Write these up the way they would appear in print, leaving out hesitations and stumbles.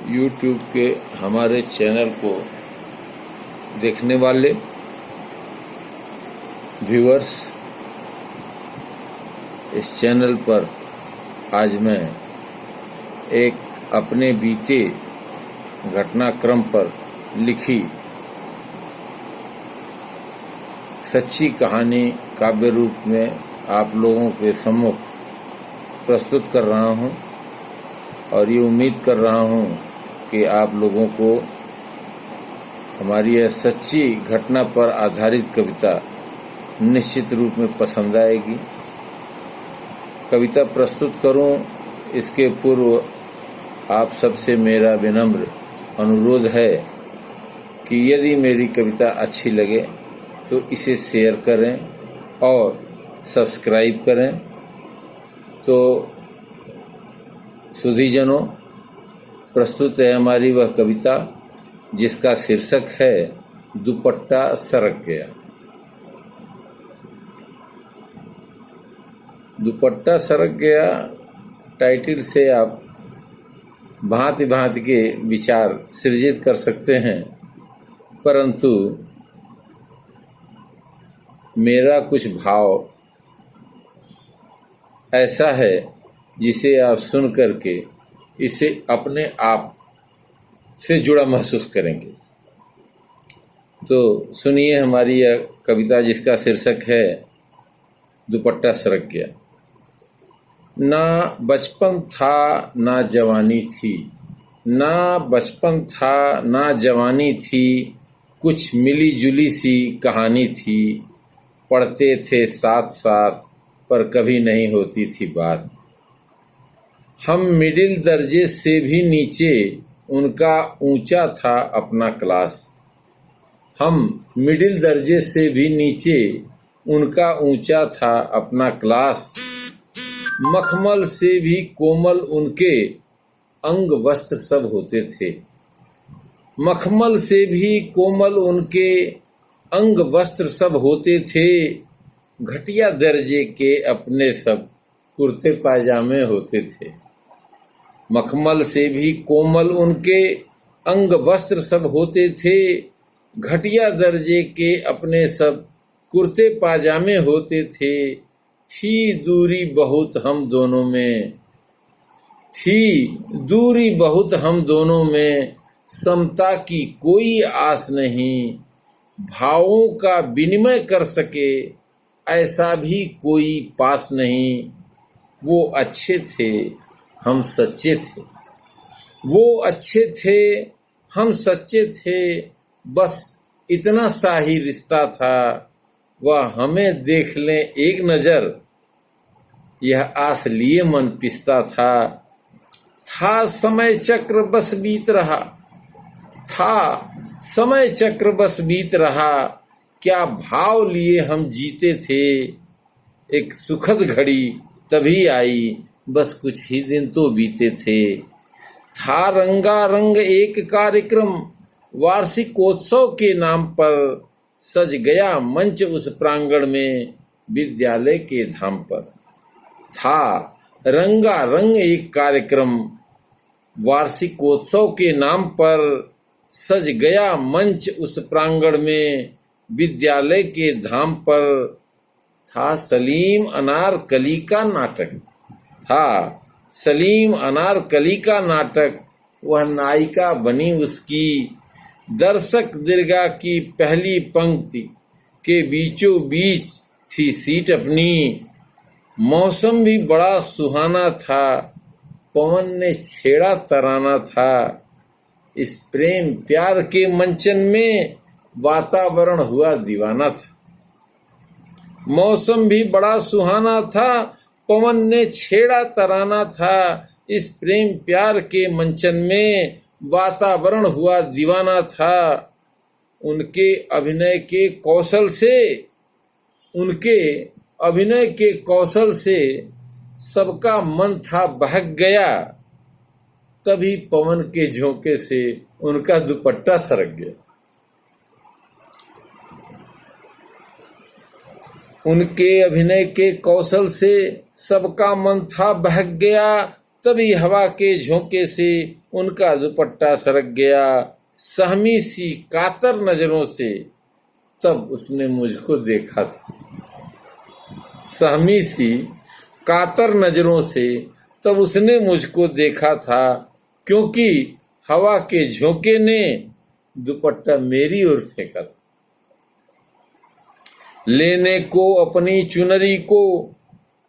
YouTube के हमारे channel को देखने वाले व्यूअर्स, इस चैनल पर आज मैं एक अपने बीते घटनाक्रम पर लिखी सच्ची कहानी काव्य रूप में आप लोगों के सम्मुख प्रस्तुत कर रहा हूं और ये उम्मीद कर रहा हूं कि आप लोगों को हमारी यह सच्ची घटना पर आधारित कविता निश्चित रूप में पसंद आएगी। कविता प्रस्तुत करूं इसके पूर्व आप सबसे मेरा विनम्र अनुरोध है कि यदि मेरी कविता अच्छी लगे तो इसे शेयर करें और सब्सक्राइब करें। तो सुधीजनों, प्रस्तुत है हमारी वह कविता जिसका शीर्षक है दुपट्टा सरक गया। दुपट्टा सरक गया टाइटल से आप भांति भांति के विचार सृजित कर सकते हैं, परंतु मेरा कुछ भाव ऐसा है जिसे आप सुन करके इसे अपने आप से जुड़ा महसूस करेंगे। तो सुनिए हमारी यह कविता जिसका शीर्षक है दुपट्टा सरक गया। ना बचपन था ना जवानी थी, ना बचपन था ना जवानी थी, कुछ मिली जुली सी कहानी थी। पढ़ते थे साथ साथ पर कभी नहीं होती थी बात। हम मिडिल दर्जे से भी नीचे, उनका ऊंचा था अपना क्लास। हम मिडिल दर्जे से भी नीचे, उनका ऊंचा था अपना क्लास। मखमल से भी कोमल उनके अंग वस्त्र सब होते थे। मखमल से भी कोमल उनके अंग वस्त्र सब होते थे। घटिया दर्जे के अपने सब कुर्ते पायजामे होते थे। मखमल से भी कोमल उनके अंग वस्त्र सब होते थे। घटिया दर्जे के अपने सब कुर्ते पायजामे होते थे। थी दूरी बहुत हम दोनों में, थी दूरी बहुत हम दोनों में, समता की कोई आस नहीं। भावों का विनिमय कर सके ऐसा भी कोई पास नहीं। वो अच्छे थे हम सच्चे थे, वो अच्छे थे हम सच्चे थे, बस इतना सा ही रिश्ता था। वह हमें देख लें एक नज़र, यह आस लिए मन पिसता था। था समय चक्र बस बीत रहा, था समय चक्र बस बीत रहा, क्या भाव लिए हम जीते थे। एक सुखद घड़ी तभी आई, बस कुछ ही दिन तो बीते थे। था रंगारंग एक कार्यक्रम, वार्षिकोत्सव के नाम पर, सज गया मंच उस प्रांगण में, विद्यालय के धाम पर। था रंगारंग एक कार्यक्रम, वार्षिकोत्सव के नाम पर, सज गया मंच उस प्रांगण में, विद्यालय के धाम पर। था सलीम अनारकली का नाटक, था सलीम अनारकली का नाटक, वह नायिका बनी उसकी। दर्शक दीर्घा की पहली पंक्ति के बीचों बीच थी सीट अपनी। मौसम भी बड़ा सुहाना था, पवन ने छेड़ा तराना था। इस प्रेम प्यार के मंचन में वातावरण हुआ दीवाना था। मौसम भी बड़ा सुहाना था, पवन ने छेड़ा तराना था। इस प्रेम प्यार के मंचन में वातावरण हुआ दीवाना था। उनके अभिनय के कौशल से, उनके अभिनय के कौशल से सबका मन था बहक गया। तभी पवन के झोंके से उनका दुपट्टा सरक गया। उनके अभिनय के कौशल से सबका मन था बहक गया। तभी हवा के झोंके से उनका दुपट्टा सरक गया सहमी सी कातर नजरों से। तब उसने मुझको देखा था, सहमी सी कातर नजरों से तब उसने मुझको देखा था, क्योंकि हवा के झोंके ने दुपट्टा मेरी ओर फेंका था। लेने को अपनी चुनरी को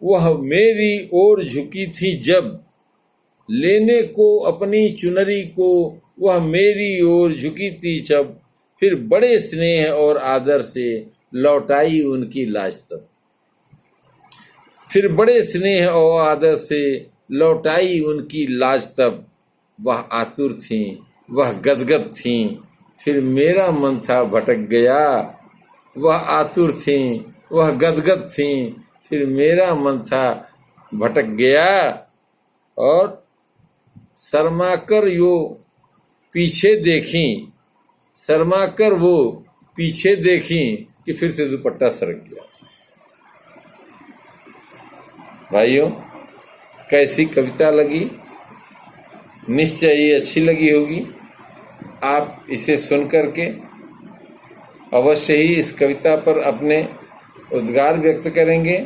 वह मेरी ओर झुकी थी जब, लेने को अपनी चुनरी को वह मेरी ओर झुकी थी जब, फिर बड़े स्नेह और आदर से लौटाई उनकी लाज तब। फिर बड़े स्नेह और आदर से लौटाई उनकी लाज तब। वह आतुर थीं, वह गदगद थीं, फिर मेरा मन था भटक गया। वह आतुर थीं, वह गदगद थीं, फिर मेरा मन था भटक गया। और शर्माकर यो पीछे देखी, शर्माकर वो पीछे देखी कि फिर से दुपट्टा सरक गया। भाइयों, कैसी कविता लगी? निश्चय ये अच्छी लगी होगी। आप इसे सुन करके अवश्य ही इस कविता पर अपने उद्गार व्यक्त करेंगे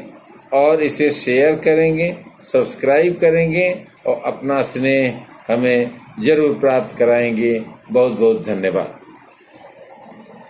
और इसे शेयर करेंगे, सब्सक्राइब करेंगे और अपना स्नेह हमें जरूर प्राप्त कराएंगे। बहुत बहुत धन्यवाद।